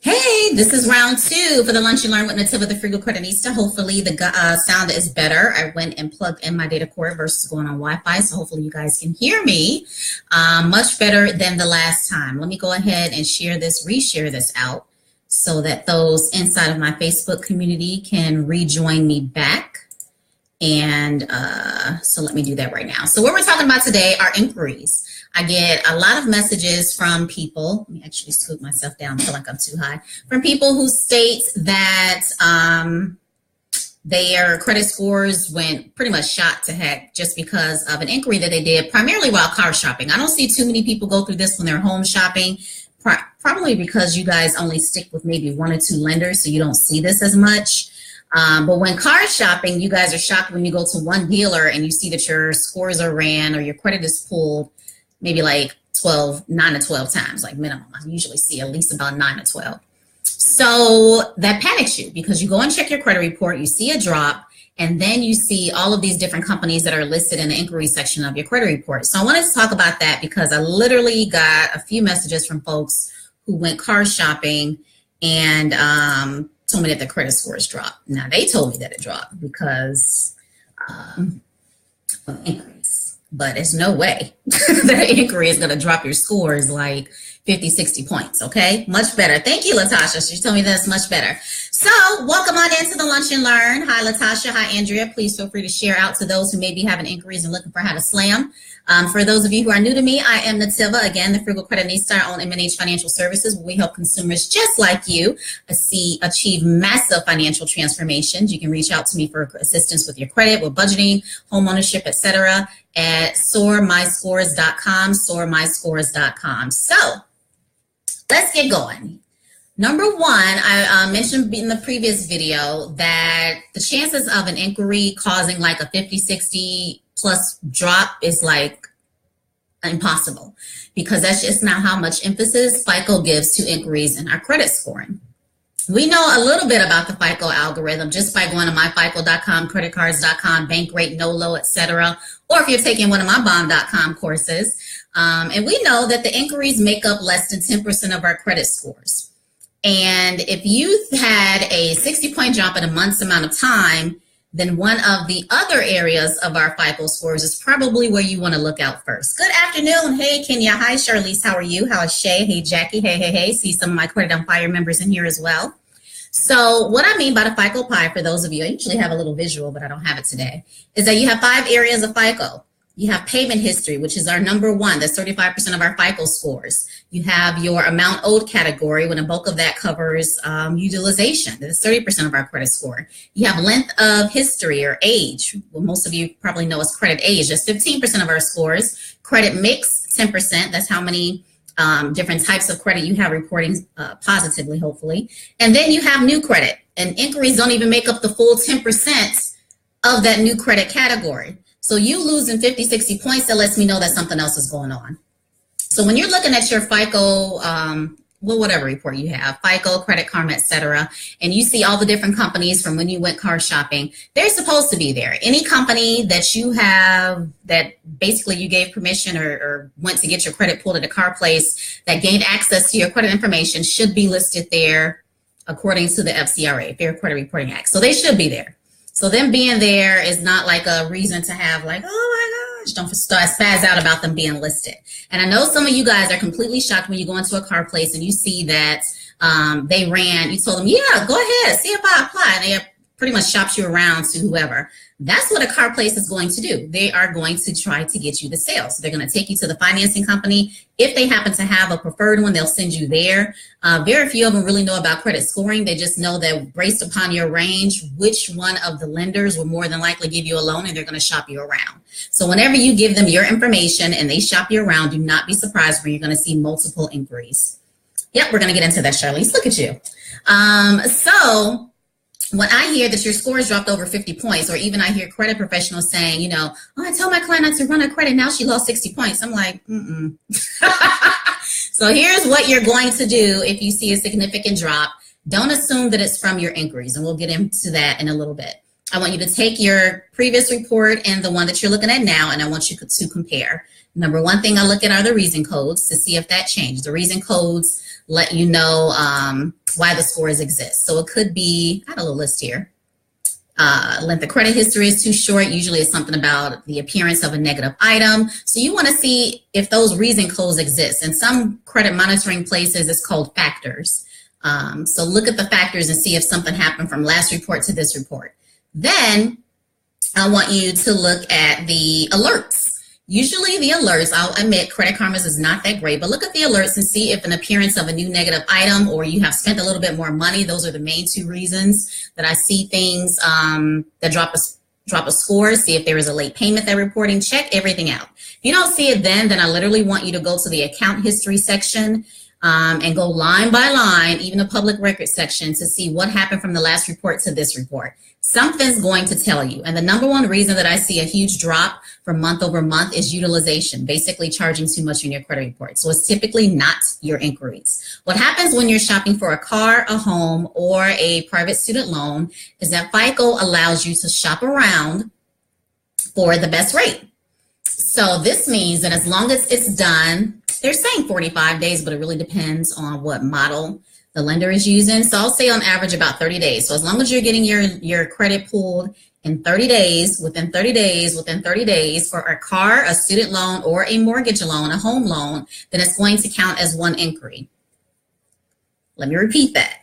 Hey, this is round 2 for the Lunch and Learn with Netiva, the Frugal CrediTnista. Hopefully the sound is better. I went and plugged in my data cord versus going on Wi-Fi, so hopefully you guys can hear me much better than the last time. Let me go ahead and reshare this out so that those inside of my Facebook community can rejoin me back. And so let me do that right now. So what we're talking about today are inquiries. I get a lot of messages from people. Let me actually scoot myself down. I feel like I'm too high. From people who state that their credit scores went pretty much shot to heck just because of an inquiry that they did, primarily while car shopping. I don't see too many people go through this when they're home shopping, probably because you guys only stick with maybe 1 or 2 lenders, so you don't see this as much. But when car shopping, you guys are shocked when you go to one dealer and you see that your scores are ran or your credit is pulled maybe like 9 to 12 times, like minimum. I usually see at least about 9 to 12. So that panics you because you go and check your credit report, you see a drop, and then you see all of these different companies that are listed in the inquiry section of your credit report. So I wanted to talk about that because I literally got a few messages from folks who went car shopping and told me that the credit scores dropped. Now, they told me that it dropped because of inquiries. But there's no way that an inquiry is going to drop your scores like 50, 60 points, okay? Much better. Thank you, Latasha. She told me that's much better. So welcome on into the Lunch and Learn. Hi, Latasha. Hi, Andrea. Please feel free to share out to those who may be having inquiries and looking for how to slam. For those of you who are new to me, I am Netiva, again, the Frugal CrediTnista on M&H Financial Services, where we help consumers just like you achieve massive financial transformations. You can reach out to me for assistance with your credit, with budgeting, home ownership, etc. at soarmyscores.com, soarmyscores.com. So let's get going. Number 1, I mentioned in the previous video that the chances of an inquiry causing like a 50, 60 plus drop is like impossible because that's just not how much emphasis FICO gives to inquiries in our credit scoring. We know a little bit about the FICO algorithm just by going to myfico.com, creditcards.com, bank rate, no-low, etc. Or if you're taking one of my bomb.com courses. And we know that the inquiries make up less than 10% of our credit scores. And if you had a 60-point drop in a month's amount of time, then one of the other areas of our FICO scores is probably where you want to look out first. Good afternoon. Hey, Kenya. Hi, Charlize. How are you? How is Shay? Hey, Jackie. Hey. See some of my Credit on Fire members in here as well. So what I mean by the FICO pie, for those of you, I usually have a little visual, but I don't have it today, is that you have 5 areas of FICO. You have payment history, which is our number 1. That's 35% of our FICO scores. You have your amount owed category, when a bulk of that covers utilization. That's 30% of our credit score. You have length of history or age. Well, most of you probably know as credit age. That's 15% of our scores. Credit mix, 10%. That's how many different types of credit you have reporting positively, hopefully. And then you have new credit. And inquiries don't even make up the full 10% of that new credit category. So you losing 50, 60 points, that lets me know that something else is going on. So when you're looking at your FICO, whatever report you have, FICO, Credit Karma, etc., and you see all the different companies from when you went car shopping, they're supposed to be there. Any company that you have that basically you gave permission or went to get your credit pulled at a car place that gained access to your credit information should be listed there according to the FCRA, Fair Credit Reporting Act. So they should be there. So them being there is not like a reason to have like, oh my gosh, don't start spaz out about them being listed. And I know some of you guys are completely shocked when you go into a car place and you see that they ran, you told them, yeah, go ahead, see if I apply. And they pretty much shopped you around to whoever. That's what a car place is going to do. They are going to try to get you the sale. So they're going to take you to the financing company. If they happen to have a preferred one, they'll send you there. Very few of them really know about credit scoring. They just know that based upon your range, which one of the lenders will more than likely give you a loan, and they're going to shop you around. So whenever you give them your information and they shop you around, do not be surprised when you're going to see multiple inquiries. Yep, we're going to get into that, Charlize. Look at you. So when I hear that your scores dropped over 50 points, or even I hear credit professionals saying, you know, oh, I tell my client not to run her credit, now she lost 60 points. I'm like, So here's what you're going to do if you see a significant drop. Don't assume that it's from your inquiries, and we'll get into that in a little bit. I want you to take your previous report and the one that you're looking at now, and I want you to compare. Number one thing I look at are the reason codes to see if that changed. The reason codes let you know why the scores exist. So it could be, I have a little list here. Length of credit history is too short. Usually it's something about the appearance of a negative item. So you want to see if those reason codes exist. In some credit monitoring places, it's called factors. So look at the factors and see if something happened from last report to this report. Then I want you to look at the alerts. Usually the alerts, I'll admit Credit Karma's is not that great, but look at the alerts and see if an appearance of a new negative item or you have spent a little bit more money. Those are the main two reasons that I see things that drop a score. See if there is a late payment they're reporting. Check everything out. If you don't see it then I literally want you to go to the account history section and go line by line, even the public record section, to see what happened from the last report to this report. Something's going to tell you. And the number one reason that I see a huge drop from month over month is utilization, basically charging too much in your credit report. So it's typically not your inquiries. What happens when you're shopping for a car, a home, or a private student loan is that FICO allows you to shop around for the best rate. So this means that as long as it's done, they're saying 45 days, but it really depends on what model the lender is using. So I'll say on average about 30 days. So as long as you're getting your credit pulled in 30 days, within 30 days for a car, a student loan, or a mortgage loan, a home loan, then it's going to count as one inquiry. Let me repeat that.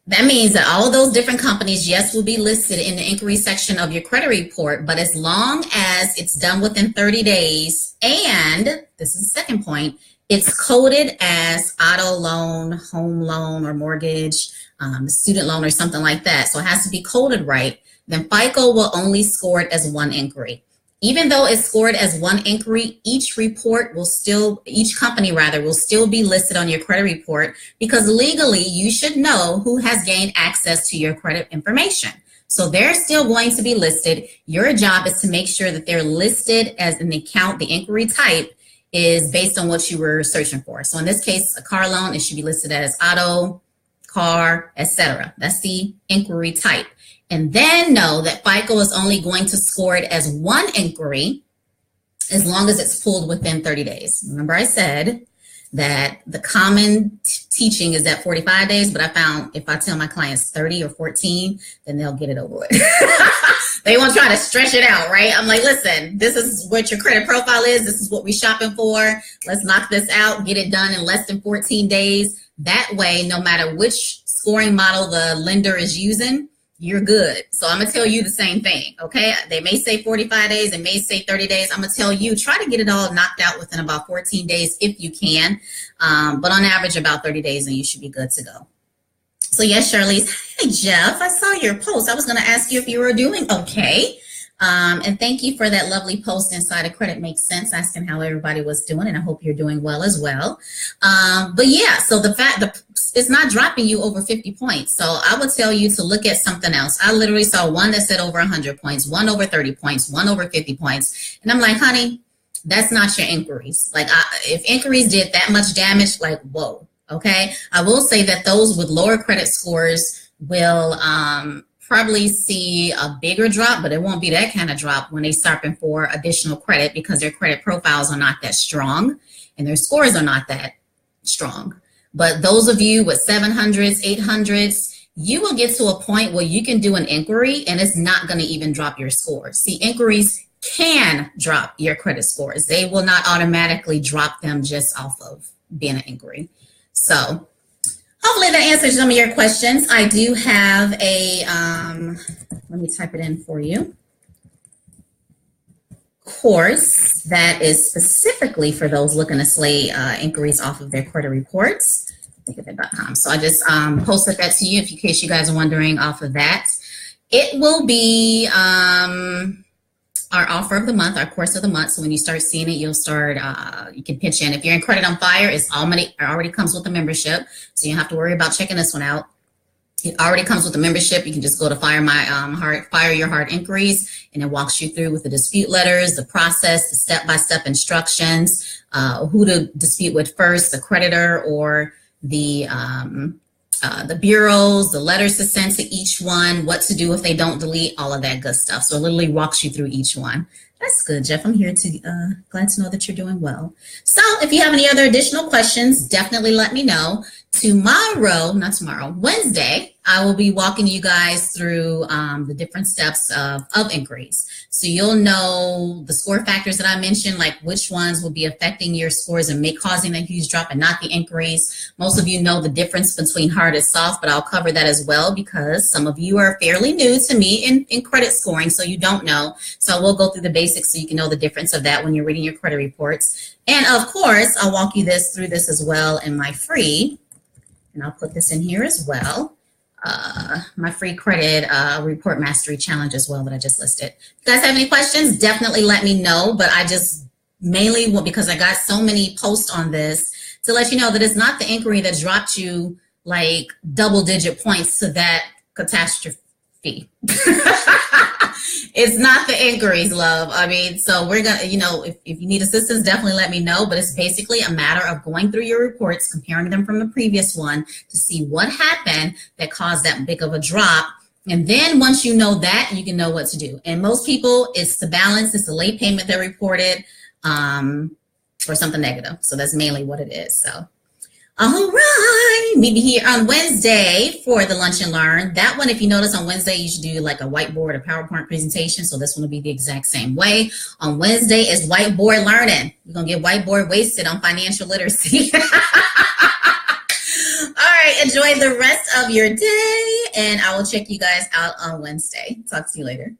That means that all of those different companies, yes, will be listed in the inquiry section of your credit report, but as long as it's done within 30 days, and this is the second point, it's coded as auto loan, home loan, or mortgage, student loan, or something like that. So it has to be coded right. Then FICO will only score it as one inquiry. Even though it's scored as one inquiry, each company will still be listed on your credit report because legally you should know who has gained access to your credit information. So they're still going to be listed. Your job is to make sure that they're listed as an account. The inquiry type is based on what you were searching for. So in this case, a car loan, it should be listed as auto, car, etc. That's the inquiry type. And then know that FICO is only going to score it as one inquiry as long as it's pulled within 30 days. Remember I said that the common teaching is at 45 days, but I found if I tell my clients 30 or 14, then they'll get it over with. They won't try to stretch it out, right? I'm like, listen, this is what your credit profile is. This is what we're shopping for. Let's knock this out, get it done in less than 14 days. That way, no matter which scoring model the lender is using, you're good. So I'm gonna tell you the same thing, okay? They may say 45 days, they may say 30 days. I'm gonna tell you, try to get it all knocked out within about 14 days if you can. But on average, about 30 days and you should be good to go. So yes, Charlize, hey Jeff, I saw your post. I was gonna ask you if you were doing okay. And thank you for that lovely post inside of Credit Makes Sense, asking how everybody was doing, and I hope you're doing well as well. But yeah, so the fact that it's not dropping you over 50 points. So I would tell you to look at something else. I literally saw one that said over 100 points, one over 30 points, one over 50 points. And I'm like, honey, that's not your inquiries. Like if inquiries did that much damage, like, whoa, okay? I will say that those with lower credit scores will probably see a bigger drop, but it won't be that kind of drop when they start for additional credit because their credit profiles are not that strong and their scores are not that strong. But those of you with 700s, 800s, you will get to a point where you can do an inquiry and it's not going to even drop your scores. See, inquiries can drop your credit scores. They will not automatically drop them just off of being an inquiry. So hopefully that answers some of your questions. I do have a, let me type it in for you, course that is specifically for those looking to slay inquiries off of their credit reports. Thinkofit.com. So I just posted that to you in case you guys are wondering off of that. It will be our offer of the month, our course of the month. So when you start seeing it, you'll start, you can pitch in. If you're in Credit on Fire, it already comes with a membership. So you don't have to worry about checking this one out. It already comes with a membership. You can just go to Fire Your Heart Inquiries, and it walks you through with the dispute letters, the process, the step-by-step instructions, who to dispute with first, the creditor or the bureaus, the letters to send to each one, what to do if they don't delete, all of that good stuff. So it literally walks you through each one. That's good, Jeff. I'm here to glad to know that you're doing well. So if you have any other additional questions, definitely let me know. Wednesday, I will be walking you guys through the different steps of inquiries. So you'll know the score factors that I mentioned, like which ones will be affecting your scores and causing a huge drop and not the inquiries. Most of you know the difference between hard and soft, but I'll cover that as well because some of you are fairly new to me in credit scoring, so you don't know. So I will go through the basics so you can know the difference of that when you're reading your credit reports. And of course, I'll walk you through this as well in my free. And I'll put this in here as well. My free credit report mastery challenge as well that I just listed. If you guys have any questions, definitely let me know. But I just mainly, because I got so many posts on this, to let you know that it's not the inquiry that dropped you like double-digit points to that catastrophe. It's not the inquiries, love. I mean, so we're going to, if you need assistance, definitely let me know. But it's basically a matter of going through your reports, comparing them from the previous one to see what happened that caused that big of a drop. And then once you know that, you can know what to do. And most people, it's the balance, it's the late payment they reported or something negative. So that's mainly what it is. So. All right, meet me here on Wednesday for the Lunch and Learn. That one, if you notice, on Wednesday, you should do like a whiteboard or PowerPoint presentation. So this one will be the exact same way. On Wednesday is whiteboard learning. You're going to get whiteboard wasted on financial literacy. All right, enjoy the rest of your day, and I will check you guys out on Wednesday. Talk to you later.